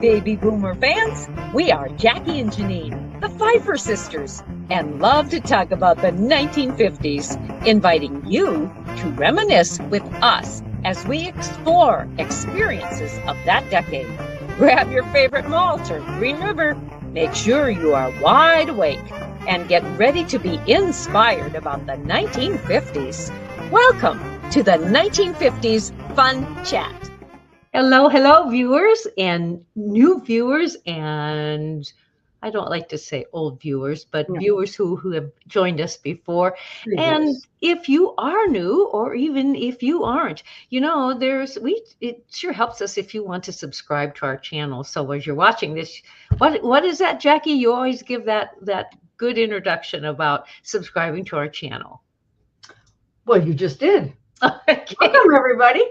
Baby Boomer fans, we are Jackie and Janine, the Pfeiffer sisters, and love to talk about the 1950s, inviting you to reminisce with us as we explore experiences of that decade. Grab your favorite malt or Green River, make sure you are wide awake, and get ready to be inspired about the 1950s. Welcome to the 1950s Fun Chat. Hello, viewers and new viewers, and I don't like to say old viewers, but viewers who have joined us before. And if you are new, or even if you aren't, it sure helps us if you want to subscribe to our channel. So as you're watching this, what is that, Jackie? You always give that good introduction about subscribing to our channel. Well, you just did. Okay. Welcome, everybody.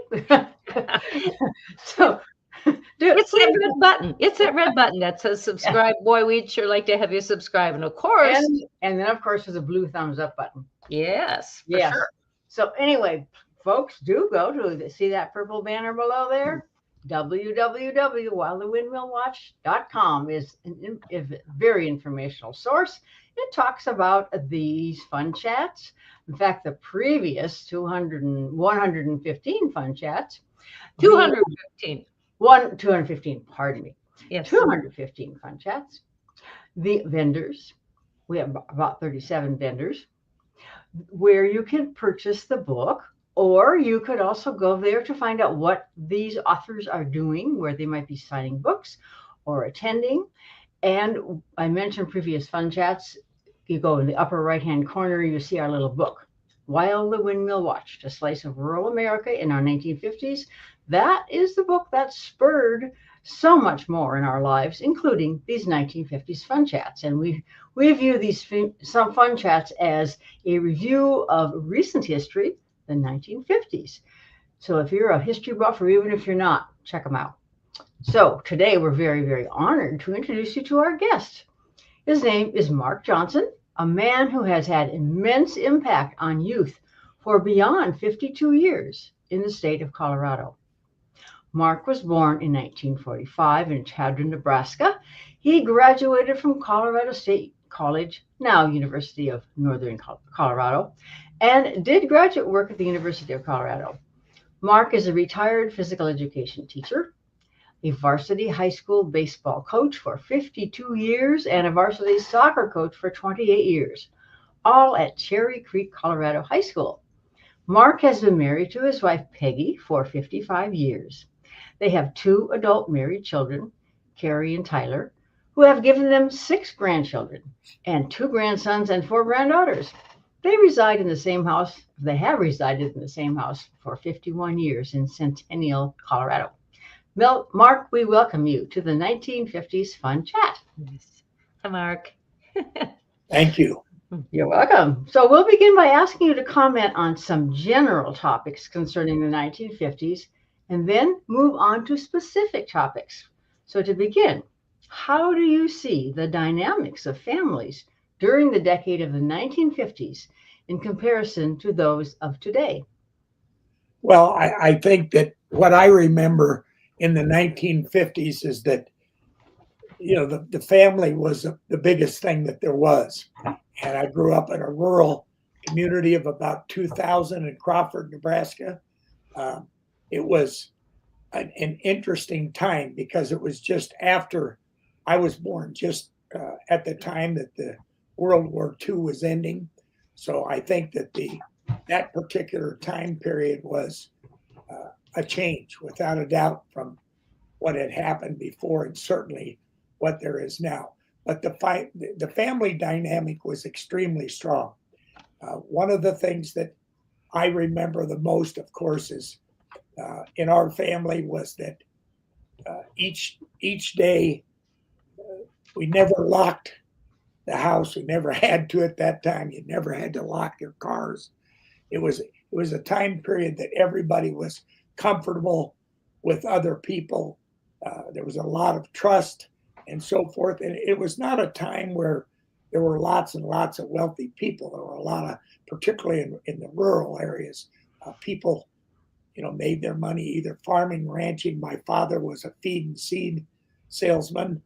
So it's that red button. It's that red button that says subscribe. Yeah. Boy, we'd sure like to have you subscribe. And of course. And then, of course, there's a blue thumbs up button. Yes, for sure. So anyway, folks, do go to see that purple banner below there. www.whilethewindmillwatch.com is a very informational source. It talks about these fun chats. In fact, the previous 115 fun chats. 215, pardon me. Yes. 215 fun chats. The vendors, we have about 37 vendors, where you can purchase the book, or you could also go there to find out what these authors are doing, where they might be signing books or attending. And I mentioned previous fun chats. You go in the upper right-hand corner, you see our little book, While the Windmill Watched, A Slice of Rural America in Our 1950s. That is the book that spurred so much more in our lives, including these 1950s fun chats. And we view these some fun chats as a review of recent history, the 1950s. So if you're a history buff, or even if you're not, check them out. So today we're very, very honored to introduce you to our guest. His name is Marc Johnson, a man who has had immense impact on youth for beyond 52 years in the state of Colorado. Marc was born in 1945 in Chadron, Nebraska. He graduated from Colorado State College, now University of Northern Colorado, and did graduate work at the University of Colorado. Marc is a retired physical education teacher, a varsity high school baseball coach for 52 years, and a varsity soccer coach for 28 years, all at Cherry Creek, Colorado High School. Marc has been married to his wife, Peggy, for 55 years. They have 2 adult married children, Carrie and Tyler, who have given them 6 grandchildren and 2 grandsons and 4 granddaughters. They have resided in the same house for 51 years in Centennial, Colorado. Marc, we welcome you to the 1950s Fun Chat. Yes. Hi, Marc. Thank you. You're welcome. So we'll begin by asking you to comment on some general topics concerning the 1950s, and then move on to specific topics. So to begin, how do you see the dynamics of families during the decade of the 1950s in comparison to those of today? Well, I think that what I remember in the 1950s is that, the family was the biggest thing that there was. And I grew up in a rural community of about 2,000 in Crawford, Nebraska. It was an interesting time because it was just after I was born, just at the time that the World War II was ending. So I think that that particular time period was a change, without a doubt, from what had happened before, and certainly what there is now. But the family dynamic was extremely strong. One of the things that I remember the most, of course, is in our family was that each day we never locked the house. We never had to at that time. You never had to lock your cars. It was a time period that everybody was comfortable with other people. There was a lot of trust and so forth. And it was not a time where there were lots and lots of wealthy people. There were a lot of, particularly in the rural areas, people, made their money either farming, ranching. My father was a feed and seed salesman,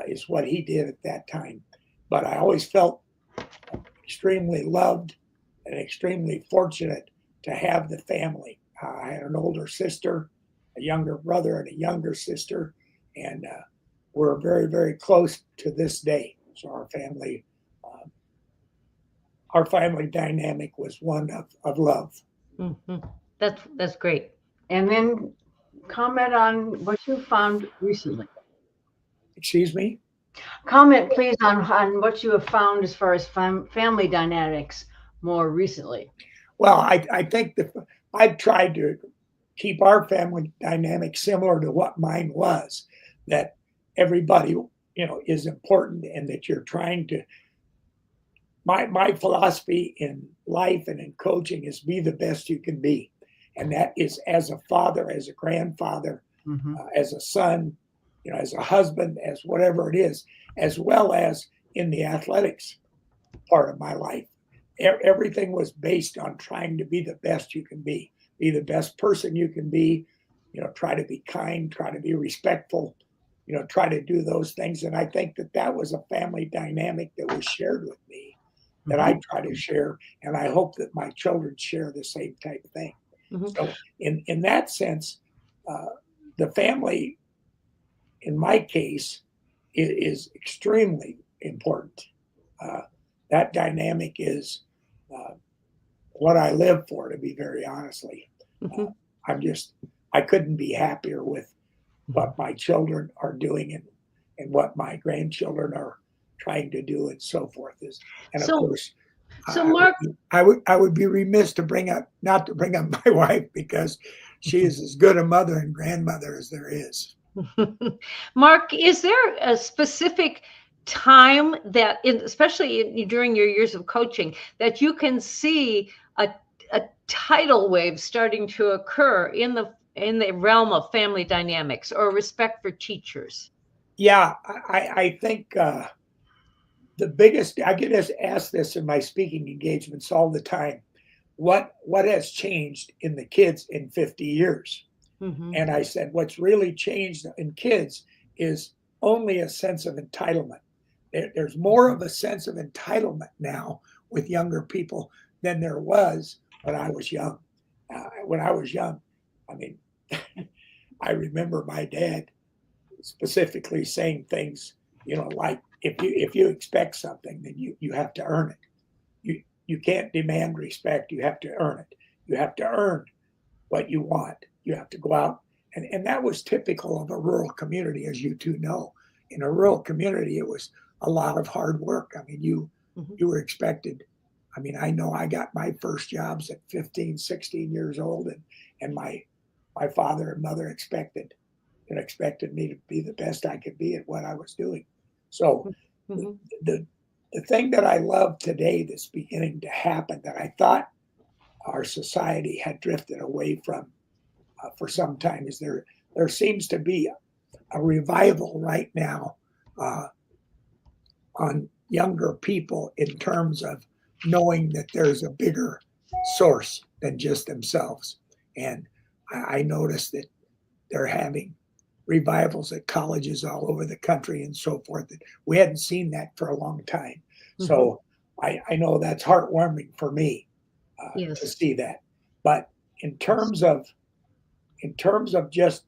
is what he did at that time. But I always felt extremely loved and extremely fortunate to have the family. I had an older sister, a younger brother, and a younger sister, and we're very, very close to this day. So our family dynamic was one of love. Mm-hmm. That's great. And then comment on what you found recently. Excuse me? Comment, please, on what you have found as far as family dynamics more recently. Well, I think I've tried to keep our family dynamic similar to what mine was, that everybody, is important, and that you're trying to. My philosophy in life and in coaching is be the best you can be. And that is as a father, as a grandfather, as a son, as a husband, as whatever it is, as well as in the athletics part of my life. Everything was based on trying to be the best you can be the best person you can be, try to be kind, try to be respectful, try to do those things. And I think that was a family dynamic that was shared with me, that I try to share, and I hope that my children share the same type of thing. So in that sense, the family, in my case, is extremely important. That dynamic is what I live for, to be very honestly. I couldn't be happier with what my children are doing and what my grandchildren are trying to do, and so forth. And of course, Marc, I would be remiss not to bring up my wife, because she is as good a mother and grandmother as there is. Marc, is there a specific time that, especially during your years of coaching, that you can see a tidal wave starting to occur in the realm of family dynamics or respect for teachers? Yeah, I think the biggest, I get asked this in my speaking engagements all the time, what has changed in the kids in 50 years? And I said, what's really changed in kids is only a sense of entitlement. There's more of a sense of entitlement now with younger people than there was when I was young. I mean, I remember my dad specifically saying things, like, if you expect something, then you have to earn it. You can't demand respect. You have to earn it. You have to earn what you want. You have to go out. And that was typical of a rural community, as you two know. In a rural community, it was a lot of hard work. I mean, you were expected. I mean, I know I got my first jobs at 15, 16 years old, and my father and mother expected me to be the best I could be at what I was doing. So the thing that I love today that's beginning to happen, that I thought our society had drifted away from for some time, is there seems to be a revival right now on younger people in terms of knowing that there's a bigger source than just themselves. And I noticed that they're having revivals at colleges all over the country and so forth. That we hadn't seen that for a long time. So I know that's heartwarming for me to see that. But in terms of just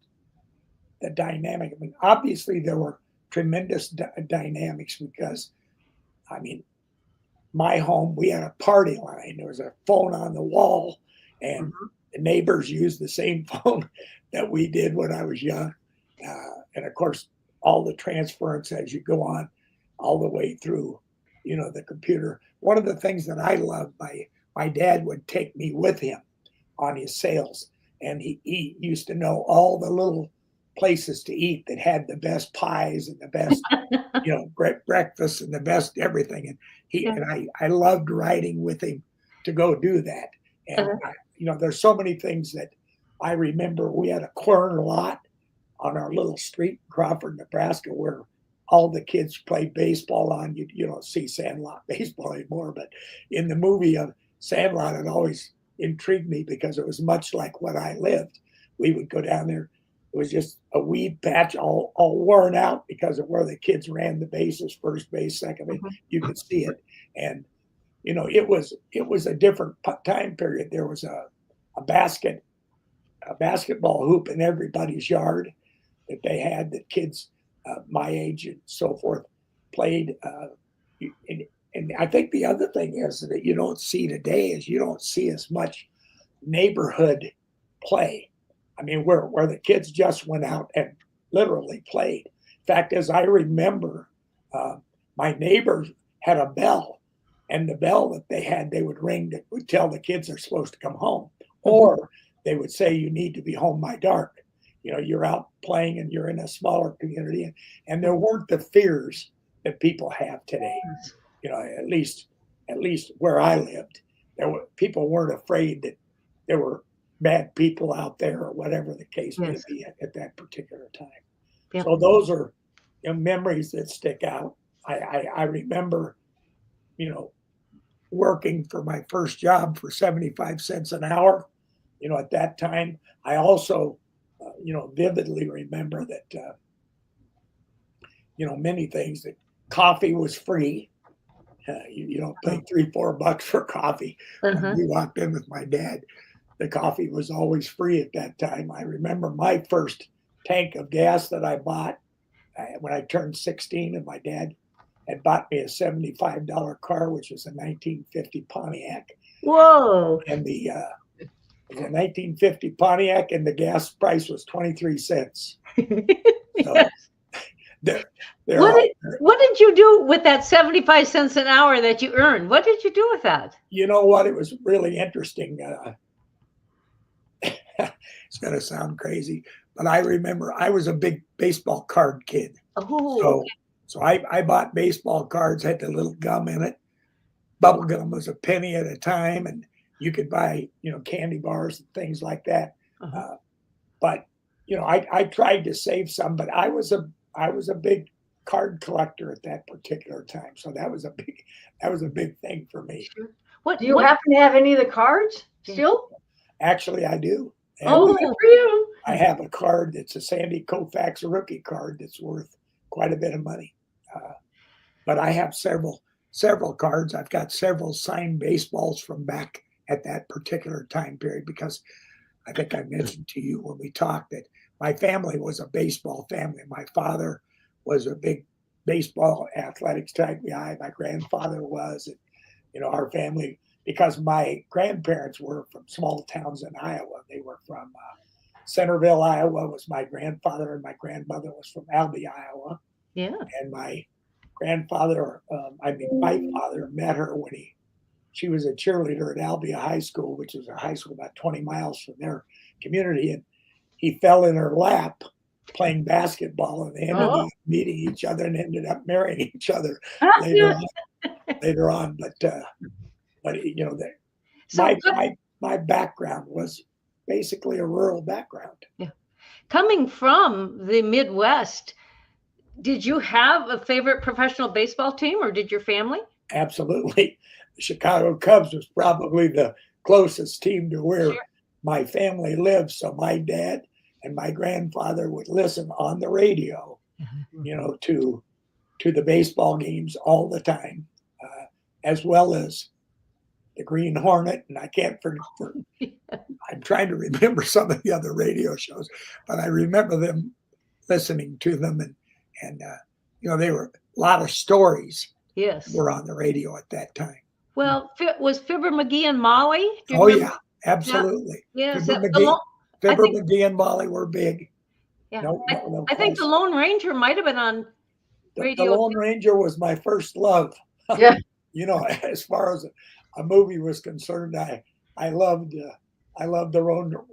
the dynamic, I mean, obviously there were tremendous dynamics, because, I mean, my home, we had a party line. There was a phone on the wall, and the neighbors used the same phone that we did when I was young. And of course, all the transference as you go on, all the way through, the computer. One of the things that I loved, my dad would take me with him on his sales, and he used to know all the little places to eat that had the best pies and the best, great breakfast and the best everything. And I loved riding with him to go do that. And there's so many things that I remember. We had a corner lot on our little street in Crawford, Nebraska, where all the kids played baseball on. You don't see Sandlot baseball anymore, but in the movie of Sandlot, it always intrigued me because it was much like what I lived. We would go down there. was just a weed patch, all worn out because of where the kids ran the bases, first base, second base. You could see it, and it was a different time period. There was a basketball hoop in everybody's yard that they had, that kids my age and so forth played. And I think the other thing is that you don't see today is you don't see as much neighborhood play. I mean, where the kids just went out and literally played. In fact, as I remember, my neighbors had a bell, and the bell that they had, they would ring that would tell the kids they're supposed to come home, or they would say, you need to be home by dark. You're out playing and you're in a smaller community, and there weren't the fears that people have today. At least where I lived, people weren't afraid that there were bad people out there or whatever the case may be at that particular time. Yep. So those are memories that stick out. I remember, working for my first job for 75 cents an hour. At that time, I also, vividly remember that, many things, that coffee was free. You don't pay $3-4 for coffee. When we walked in with my dad, the coffee was always free at that time. I remember my first tank of gas that I bought when I turned 16, and my dad had bought me a $75 car, which was a 1950 Pontiac. Whoa! And it was a 1950 Pontiac, and the gas price was 23 cents. So, what did you do with that 75 cents an hour that you earned? What did you do with that? You know what? It was really interesting. It's going to sound crazy, but I remember I was a big baseball card kid. So I bought baseball cards, had the little gum in it. Bubble gum was a penny at a time, and you could buy, candy bars and things like that. But I tried to save some, but I was a big card collector at that particular time. So that was a big thing for me. Sure. Do you happen to have any of the cards still? Actually, I do. Good for you. I have a card that's a Sandy Koufax rookie card that's worth quite a bit of money. But I have several cards. I've got several signed baseballs from back at that particular time period, because I think I mentioned to you when we talked that my family was a baseball family. My father was a big baseball athletics type guy. My grandfather was, and, our family, because my grandparents were from small towns in Iowa. They were from Centerville, Iowa, was my grandfather, and my grandmother was from Albee, Iowa. Yeah. And my grandfather, my father met her when she was a cheerleader at Albee High School, which is a high school about 20 miles from their community. And he fell in her lap playing basketball, and they ended up meeting each other and ended up marrying each other later on. But my background was basically a rural background. Yeah. Coming from the Midwest, did you have a favorite professional baseball team, or did your family? Absolutely. The Chicago Cubs was probably the closest team to where my family lived. So my dad and my grandfather would listen on the radio, to the baseball games all the time, as well as the Green Hornet. And I can't I'm trying to remember some of the other radio shows, but I remember them listening to them, and they were a lot of stories. Yes, were on the radio at that time. Well, was Fibber McGee and Molly? Yeah, absolutely. Yeah. Fibber McGee and Molly were big. Yeah, I think the Lone Ranger might have been on radio. The Lone Ranger was my first love. Yeah. As far as a movie was concerned, I loved the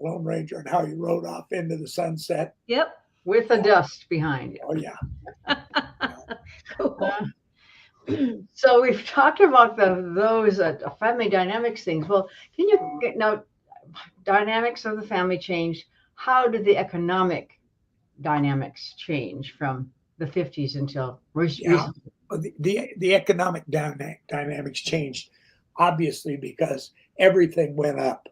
Lone Ranger and how he rode off into the sunset. Yep. With the dust behind you. Oh yeah. Cool. So we've talked about those family dynamics things. Well, can you get now dynamics of the family changed? How did the economic dynamics change from the 50s until recently? The economic dynamics changed, obviously, because everything went up.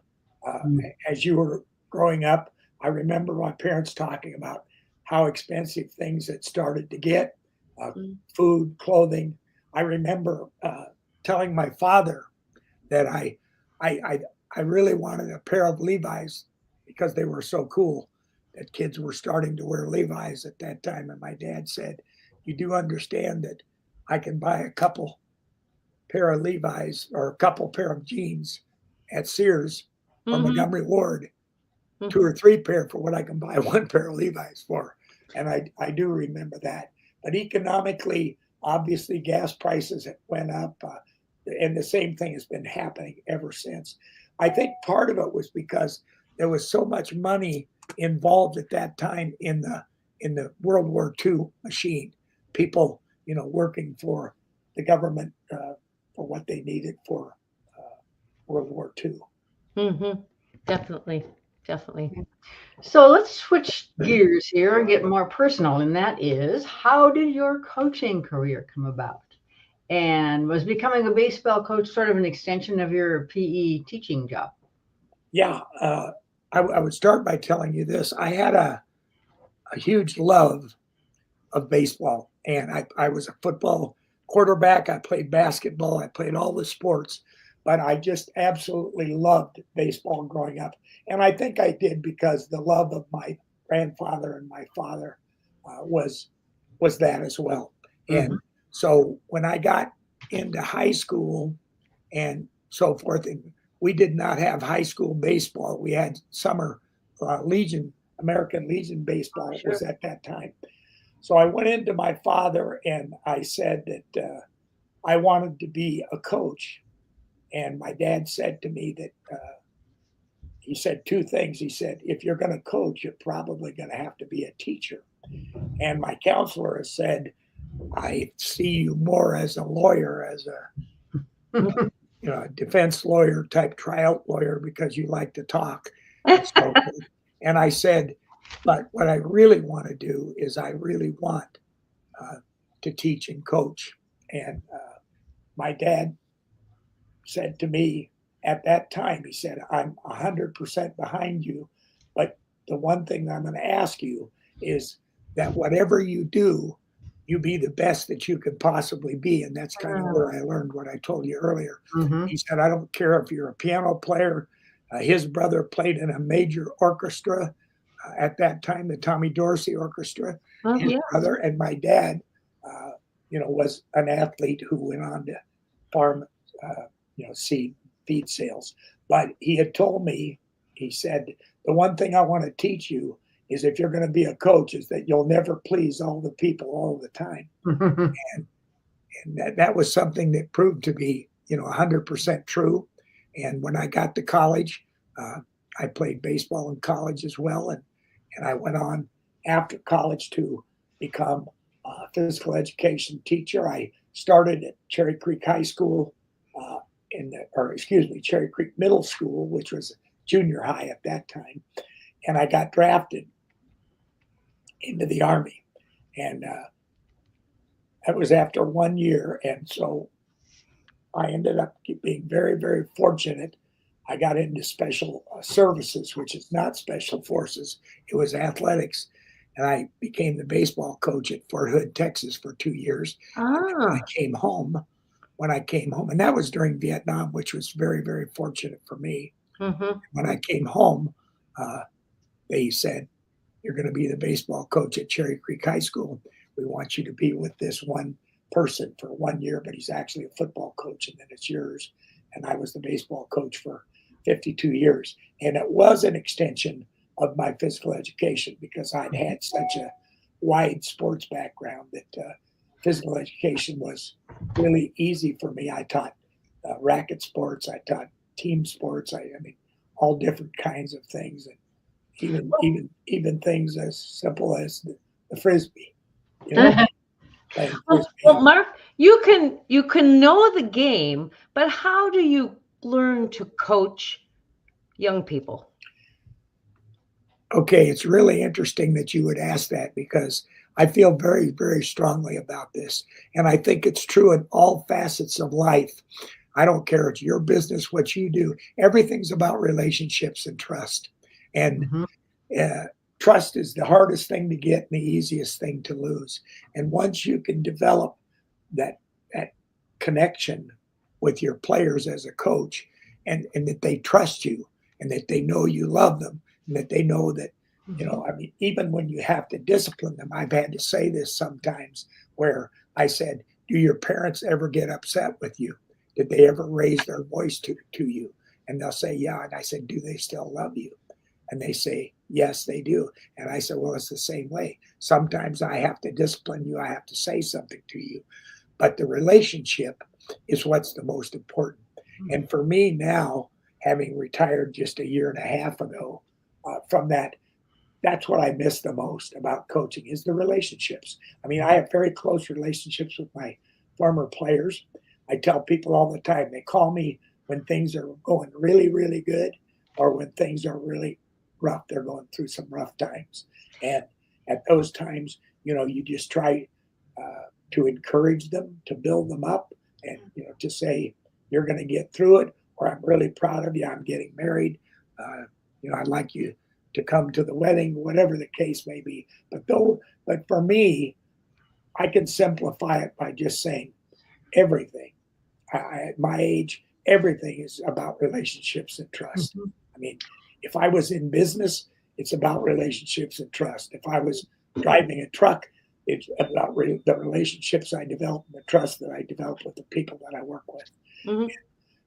As you were growing up, I remember my parents talking about how expensive things had started to get, food, clothing. I remember telling my father that I really wanted a pair of Levi's because they were so cool that kids were starting to wear Levi's at that time. And my dad said, "You do understand that I can buy a couple pair of Levi's or a couple pair of jeans at Sears or Montgomery Ward, 2 or 3 pair for what I can buy 1 pair of Levi's for." And I do remember that. But economically, obviously, gas prices went up, and the same thing has been happening ever since. I think part of it was because there was so much money involved at that time in the World War II machine. People, working for the government for what they needed for World War II. Definitely. So let's switch gears here and get more personal. And that is, how did your coaching career come about? And was becoming a baseball coach sort of an extension of your PE teaching job? Yeah, I would start by telling you this. I had a huge love of baseball, and I was a football quarterback. I played basketball. I played all the sports, but I just absolutely loved baseball growing up. And I think I did because the love of my grandfather and my father was that as well. And so when I got into high school and so forth, and we did not have high school baseball. We had summer Legion, American Legion baseball was at that time. So I went into my father and I said that I wanted to be a coach. And my dad said to me that he said 2 things. He said, "If you're going to coach, you're probably going to have to be a teacher." And my counselor has said, "I see you more as a lawyer, as a a defense lawyer type tryout lawyer because you like to talk." And so forth. And I said, "But what I really want to do is I really want to teach and coach." And my dad said to me at that time, he said, "I'm 100% behind you, but the one thing I'm going to ask you is that whatever you do, you be the best that you could possibly be." And that's kind of where I learned what I told you earlier. He said, "I don't care if you're a piano player." His brother played in a major orchestra at that time, the Tommy Dorsey Orchestra. His brother and my dad, was an athlete who went on to farm, seed feed sales. But he had told me, he said, "The one thing I want to teach you is if you're going to be a coach is that you'll never please all the people all the time." And that was something that proved to be, 100% true. And when I got to college, I played baseball in college as well. And I went on after college to become a physical education teacher. I started at Cherry Creek High School, Cherry Creek Middle School, which was junior high at that time. And I got drafted into the Army. And that was after 1 year. And so I ended up being very, very fortunate. I got into special services, which is not special forces. It was athletics. And I became the baseball coach at Fort Hood, Texas for 2 years. When I came home, and that was during Vietnam, which was very, very fortunate for me. When I came home, they said, "You're going to be the baseball coach at Cherry Creek High School. We want you to be with this one person for 1 year, but he's actually a football coach, and then it's yours." And I was the baseball coach for 52 years. And it was an extension of my physical education because I'd had such a wide sports background that physical education was really easy for me. I taught racket sports. I taught team sports. I mean, all different kinds of things, and even things as simple as the frisbee. Well, Mark, you can know the game, but how do you learn to coach young people? Okay, it's really interesting that you would ask that because I feel very, very strongly about this. And I think it's true in all facets of life. I don't care. It's your business, what you do. Everything's about relationships and trust. And trust is the hardest thing to get and the easiest thing to lose. And once you can develop that connection with your players as a coach, and that they trust you, and that they know you love them, and that they know that, I mean, even when you have to discipline them, I've had to say this sometimes where I said, do your parents ever get upset with you? Did they ever raise their voice to you? And they'll say, yeah. And I said, do they still love you? And they say, yes, they do. And I said, well, it's the same way. Sometimes I have to discipline you. I have to say something to you. But the relationship is what's the most important. And for me now, having retired just a year and a half ago from that, that's what I miss the most about coaching is the relationships. I mean, I have very close relationships with my former players. I tell people all the time, they call me when things are going really, really good or when things are really rough. They're going through some rough times. And at those times, you just try to encourage them, to build them up, and to say you're going to get through it, or I'm really proud of you. I'm getting married. I'd like you to come to the wedding, whatever the case may be. But for me, I can simplify it by just saying everything. At my age, everything is about relationships and trust. I mean, if I was in business, it's about relationships and trust. If I was driving a truck, it's about the relationships I develop and the trust that I develop with the people that I work with.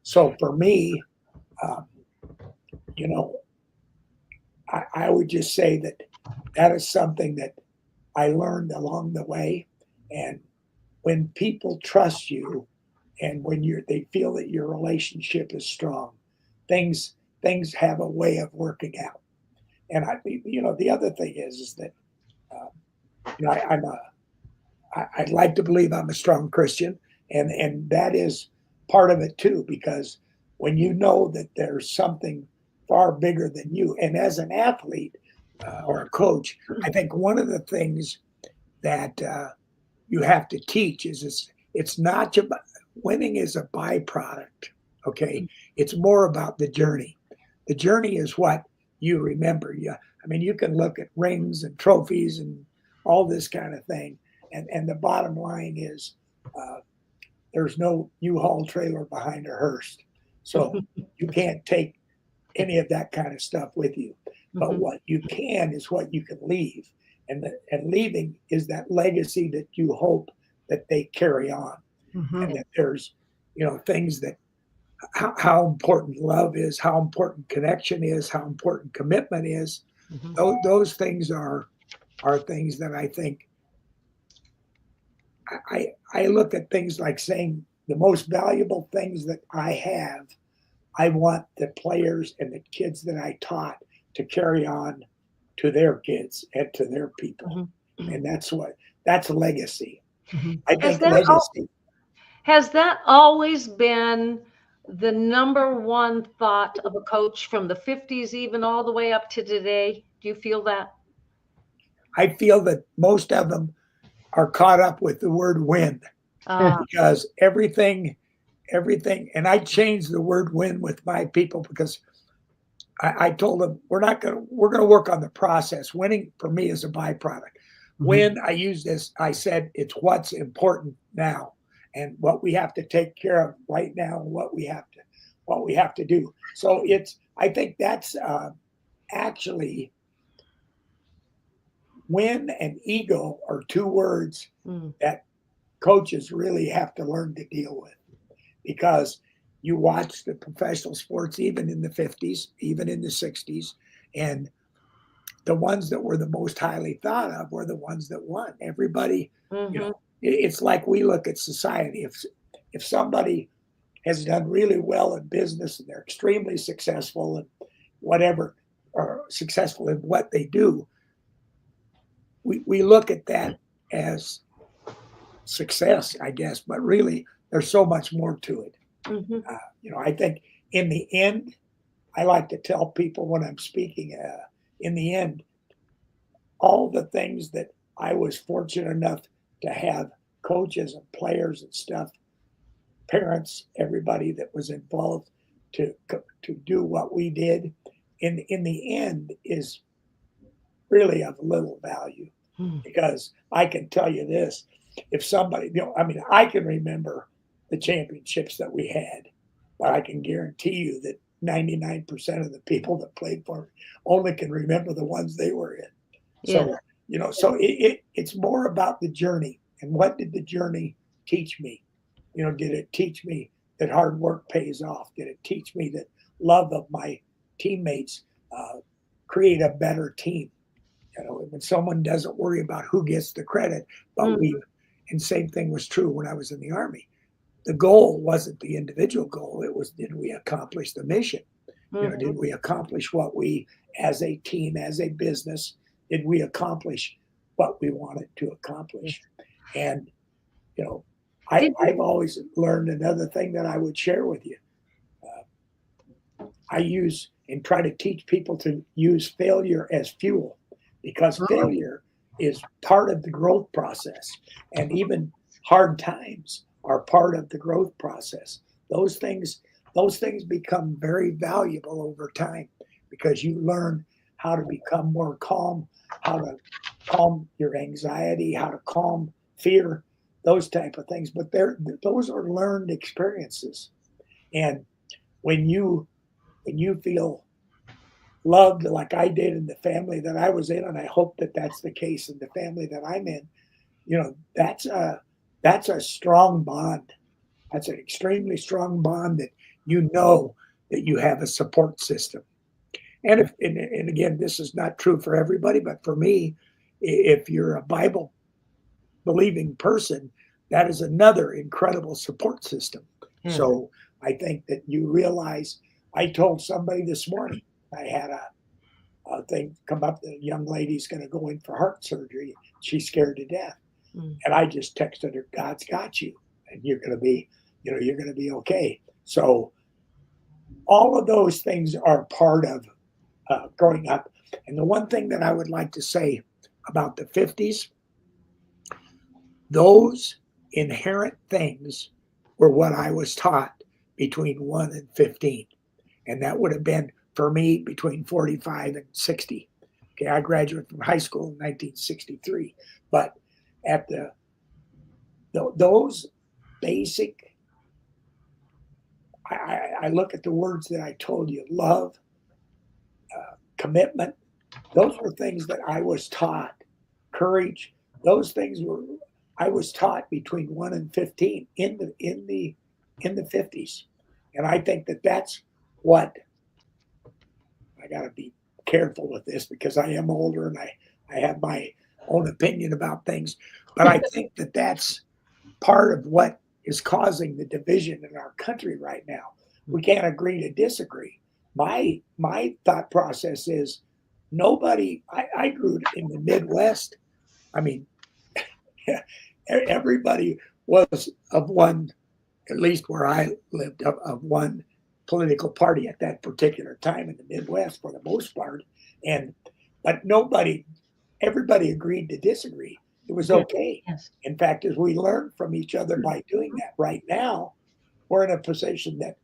So for me, I would just say that is something that I learned along the way. And when people trust you and when they feel that your relationship is strong, things have a way of working out. And the other thing is that I'd like to believe I'm a strong Christian, and that is part of it too, because when you know that there's something far bigger than you, and as an athlete or a coach, I think one of the things that you have to teach is it's not about winning is a byproduct. Okay, it's more about the journey. The journey is what you remember. I mean, you can look at rings and trophies and all this kind of thing. And the bottom line is there's no U-Haul trailer behind a hearse. So you can't take any of that kind of stuff with you. But what you can is what you can leave. And leaving is that legacy that you hope that they carry on. And that there's, things that how important love is, how important connection is, how important commitment is. Those things are things that I think I look at things like saying the most valuable things that I have, I want the players and the kids that I taught to carry on to their kids and to their people. And that's legacy. I think legacy. Has that always been the number one thought of a coach from the 50s, even all the way up to today? Do you feel that? I feel that most of them are caught up with the word win because everything, and I changed the word win with my people because I told them we're going to work on the process. Winning for me is a byproduct. Win, I said it's what's important now and what we have to take care of right now and what we have to do. So I think that's actually win and ego are two words that coaches really have to learn to deal with, because you watch the professional sports, even in the 50s, even in the 60s, and the ones that were the most highly thought of were the ones that won. Everybody, it's like we look at society. If somebody has done really well in business and they're extremely successful and whatever, or successful in what they do, we look at that as success, I guess, but really there's so much more to it. I think in the end, I like to tell people when I'm speaking, in the end, all the things that I was fortunate enough to have coaches and players and stuff, parents, everybody that was involved to do what we did, in the end is really of little value. Because I can tell you this, if somebody, I can remember the championships that we had, but I can guarantee you that 99% of the people that played for me only can remember the ones they were in. So, so it's more about the journey. And what did the journey teach me? Did it teach me that hard work pays off? Did it teach me that love of my teammates create a better team? When someone doesn't worry about who gets the credit, but and same thing was true when I was in the Army. The goal wasn't the individual goal. It was, did we accomplish the mission? Did we accomplish what we, as a team, as a business, did we accomplish what we wanted to accomplish? And, I've always learned another thing that I would share with you. I use and try to teach people to use failure as fuel, because failure is part of the growth process, and even hard times are part of the growth process. Those things become very valuable over time, because you learn how to become more calm, how to calm your anxiety, how to calm fear, those type of things. But those are learned experiences. And when you feel loved like I did in the family that I was in, and I hope that that's the case in the family that I'm in, that's a strong bond. That's an extremely strong bond, that that you have a support system. And and again, this is not true for everybody, but for me, if you're a Bible believing person, that is another incredible support system. So I think that you realize, I told somebody this morning, I had a thing come up, the young lady's going to go in for heart surgery. She's scared to death. And I just texted her, God's got you, and you're going to be okay. So all of those things are part of growing up. And the one thing that I would like to say about the 50s, those inherent things were what I was taught between 1 and 15. And that would have been, for me, between 45 and 60. Okay, I graduated from high school in 1963. But at those basic, I look at the words that I told you, love, commitment, those were things that I was taught. Courage, those things I was taught between 1 and 15 in the 50s. And I think that that's what, I got to be careful with this because I am older and I have my own opinion about things. But I think that that's part of what is causing the division in our country right now. We can't agree to disagree. My thought process is I grew in the Midwest. I mean, everybody was of one, at least where I lived, of one political party at that particular time in the Midwest for the most part. But everybody agreed to disagree. It was okay. Yes. In fact, as we learn from each other by doing that, right now, we're in a position that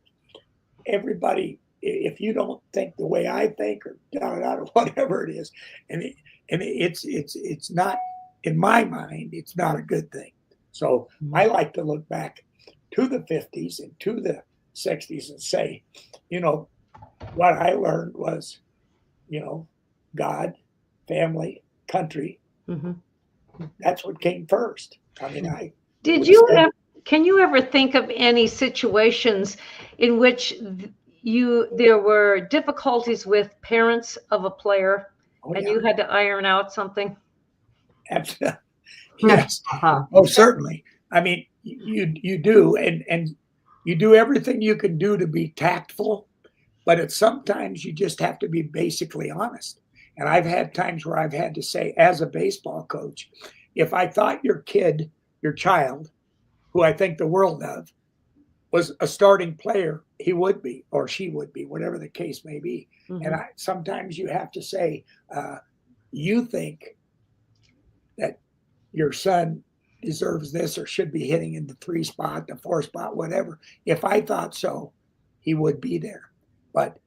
everybody, if you don't think the way I think, or or whatever it is, and it's not, in my mind, it's not a good thing. So I like to look back to the 50s and to the 60s and say, what I learned was, God, family, country. Mm-hmm. That's what came first. I mean, can you ever think of any situations in which there were difficulties with parents of a player and you had to iron out something? Absolutely. Yes. Oh, certainly. I mean, you do, and you do everything you can do to be tactful, but sometimes you just have to be basically honest. And I've had times where I've had to say, as a baseball coach, if I thought your child, who I think the world of, was a starting player, he would be, or she would be, whatever the case may be. Mm-hmm. And sometimes you have to say, you think that your son deserves this or should be hitting in the 3 spot, the 4 spot, whatever. If I thought so, he would be there. But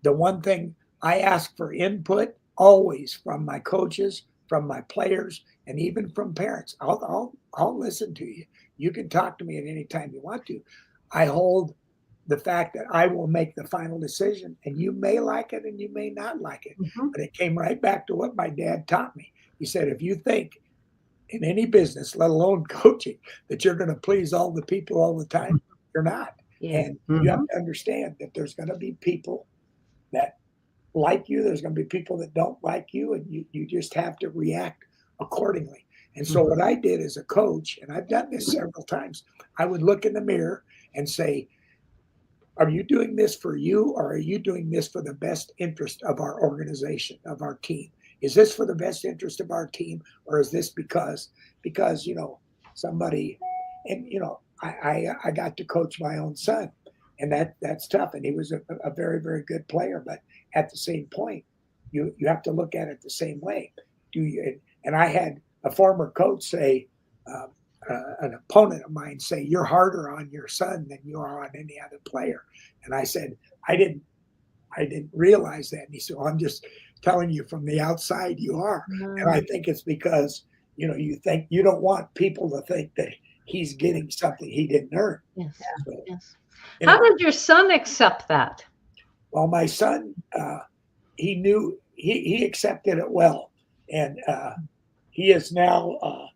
the one thing I ask for input, always from my coaches, from my players, and even from parents. I'll listen to you. You can talk to me at any time you want to. I hold the fact that I will make the final decision, and you may like it and you may not like it. But it came right back to what my dad taught me. He said, if you think in any business, let alone coaching, that you're going to please all the people all the time, you're not. Yeah. And you have to understand that there's going to be people that like you, there's going to be people that don't like you, and you just have to react accordingly. And so what I did as a coach, and I've done this several times, I would look in the mirror and say, are you doing this for you, or are you doing this for the best interest of our organization, of our team? Is this for the best interest of our team, or is this because somebody, and I got to coach my own son, and that's tough, and he was a very, very good player. But at the same point, you have to look at it the same way. Do you? And I had a former coach say, an opponent of mine say, you're harder on your son than you are on any other player. And I said, I didn't realize that. And he said, well, I'm just telling you from the outside you are. And I think it's because, you think you don't want people to think that he's getting something he didn't earn. Yes. So, Yes. How did your son accept that? Well, my son, he knew, he accepted it well. And he is now,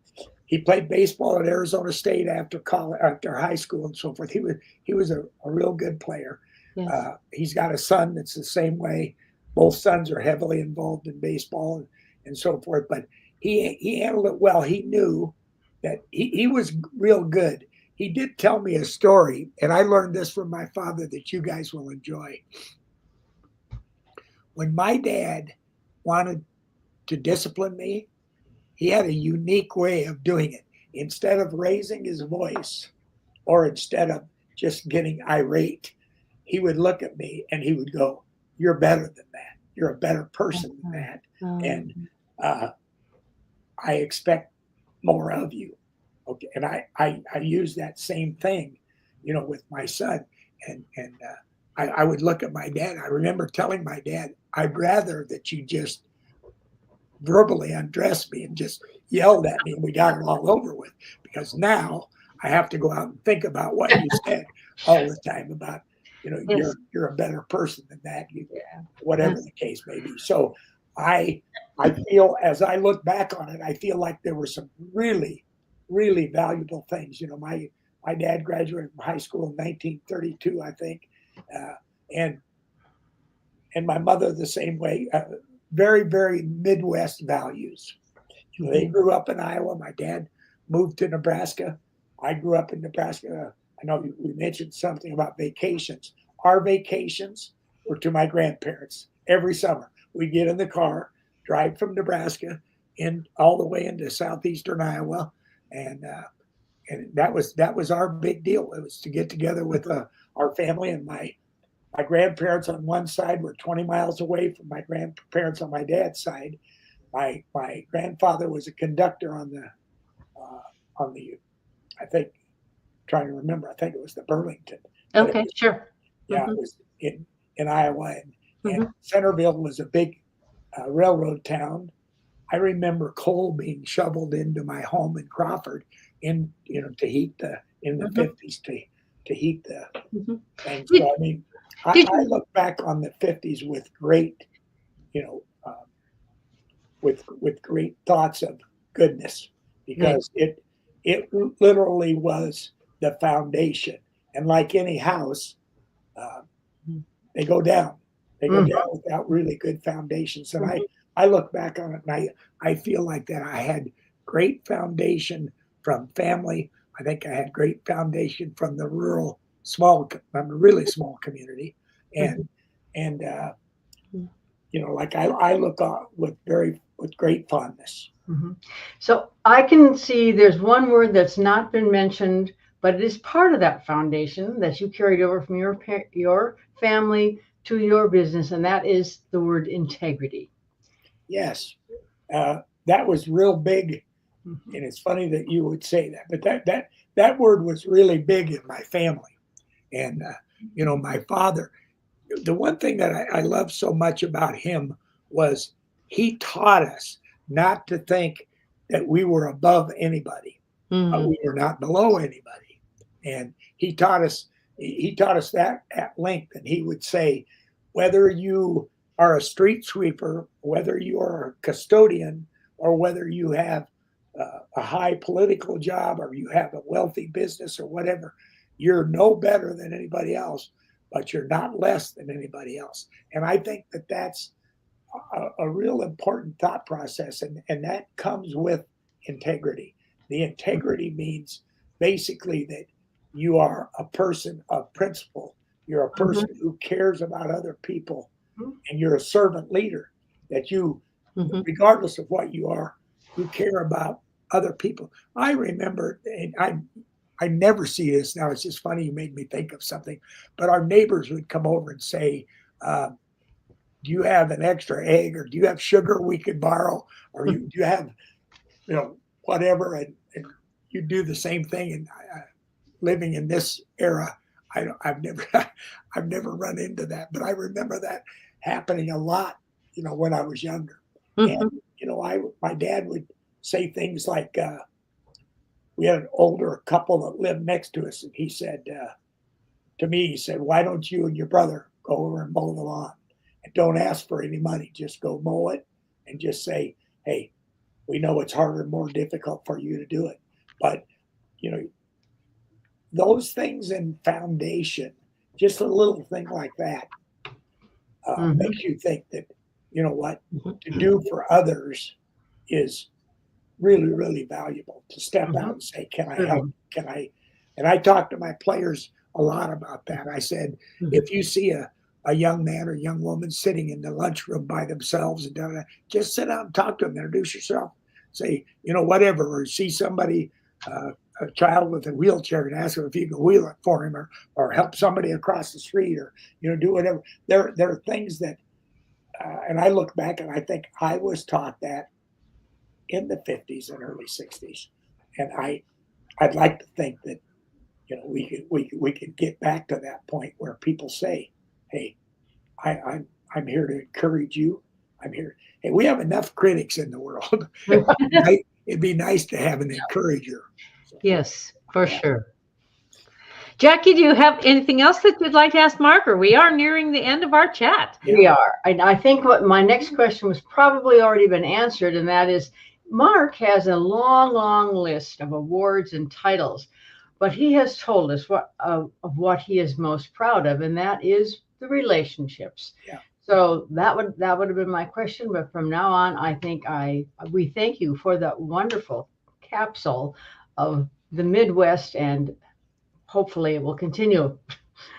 he played baseball at Arizona State after college, after high school and so forth. He was a real good player. Yes. He's got a son that's the same way. Both sons are heavily involved in baseball and so forth. But he handled it well. He knew that he was real good. He did tell me a story, and I learned this from my father that you guys will enjoy. When my dad wanted to discipline me, he had a unique way of doing it. Instead of raising his voice, or instead of just getting irate, he would look at me and he would go, you're better than that. You're a better person than that. And I expect more of you. Okay. And I use that same thing, with my son. And I would look at my dad. I remember telling my dad, I'd rather that you just verbally undressed me and just yelled at me and we got it all over with, because now I have to go out and think about what you said all the time about, Yes. you're a better person than that, whatever the case may be. So I feel, as I look back on it, I feel like there were some really, really valuable things. My dad graduated from high school in 1932, I think, and my mother the same way. Very, very Midwest values. They grew up in Iowa. My dad moved to Nebraska. I grew up in Nebraska. I know we mentioned something about vacations. Our vacations were to my grandparents every summer. We'd get in the car, drive from Nebraska all the way into southeastern Iowa, and that was our big deal. It was to get together with our family, and my grandparents on one side were 20 miles away from my grandparents on my dad's side. My grandfather was a conductor on the I think, trying to remember, I think it was the Burlington. Okay, sure. Yeah, it was in Iowa, and Centerville was a big railroad town. I remember coal being shoveled into my home in Crawford to heat in the 50s to heat the things. So, I mean, I look back on the 50s with great, with great thoughts of goodness, because it literally was the foundation. And like any house, they go down. They go down without really good foundations. And I look back on it and I feel like that I had great foundation from family. I think I had great foundation from the really small community. And like I look on with great fondness. So I can see there's one word that's not been mentioned, but it is part of that foundation that you carried over from your family to your business, and that is the word integrity. Yes, that was real big, and it's funny that you would say that, but that word was really big in my family. And my father, the one thing that I loved so much about him was he taught us not to think that we were above anybody, but we were not below anybody. And he taught us that at length. And he would say, whether you are a street sweeper, whether you are a custodian, or whether you have a high political job, or you have a wealthy business, or whatever, you're no better than anybody else, but you're not less than anybody else. And I think that that's a real important thought process, and that comes with integrity. The integrity means basically that you are a person of principle. You're a person who cares about other people, and you're a servant leader. That you, regardless of what you are, you care about other people. I remember, and I never see this now. It's just funny. You made me think of something. But our neighbors would come over and say, do you have an extra egg, or do you have sugar we could borrow, or do you have, whatever, and you do the same thing. And living in this era, I've never run into that, but I remember that happening a lot, when I was younger. And my dad would say things like, we had an older couple that lived next to us, and he said to me, he said, why don't you and your brother go over and mow the lawn? Don't ask for any money. Just go mow it, and just say, hey, we know it's harder and more difficult for you to do it. But, those things in foundation, just a little thing like that, makes you think that, what to do for others is really, really valuable. To step out and say, can I help? Can I? And I talk to my players a lot about that. I said, if you see a young man or young woman sitting in the lunchroom by themselves, and just sit down and talk to them, introduce yourself, say, whatever, or see somebody, a child with a wheelchair, and ask them if you can wheel it for him, or help somebody across the street, or, do whatever. There are things that, and I look back and I think I was taught that in the 50s and early 60s. And I'd like to think that, we could get back to that point where people say, hey, I'm here to encourage you. I'm here. Hey, we have enough critics in the world. It'd be nice to have an encourager. So, yes, for sure. Jackie, do you have anything else that you'd like to ask Marc? Or we are nearing the end of our chat. We are. I think what my next question was probably already been answered, and that is, Marc has a long, long list of awards and titles, but he has told us of what he is most proud of, and that is the relationships. Yeah. So that would have been my question, but from now on, I think we thank you for that wonderful capsule of the Midwest, and hopefully it will continue.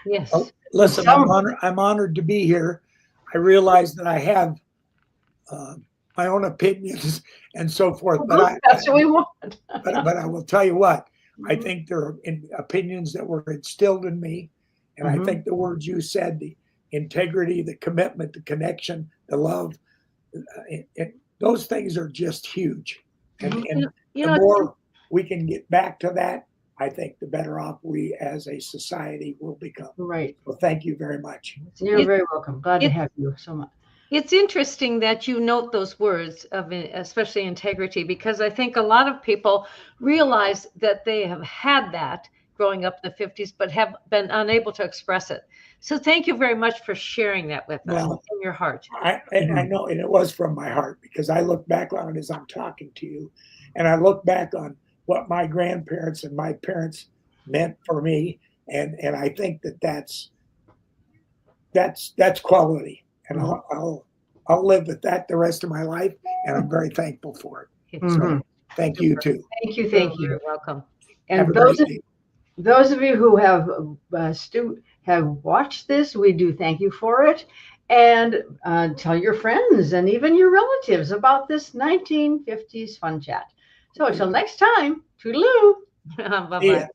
Yes. Oh, listen, I'm honored to be here. I realize that I have my own opinions and so forth, but that's what we want. but I will tell you what, I think there are opinions that were instilled in me. And I think the words you said, the integrity, the commitment, the connection, the love, those things are just huge. And the more we can get back to that, I think the better off we as a society will become. Right. Well, thank you very much. You're very welcome. Glad to have you so much. It's interesting that you note those words of especially integrity, because I think a lot of people realize that they have had that growing up in the 50s, but have been unable to express it. So thank you very much for sharing that with us in your heart. I know, and it was from my heart, because I look back on it as I'm talking to you, and I look back on what my grandparents and my parents meant for me, and I think that's quality, and I'll live with that the rest of my life, and I'm very thankful for it. So thank you too. Thank you. You're welcome. And those of you who have watched this, we do thank you for it. And tell your friends and even your relatives about this 1950s fun chat. So until next time, toodaloo. Bye-bye.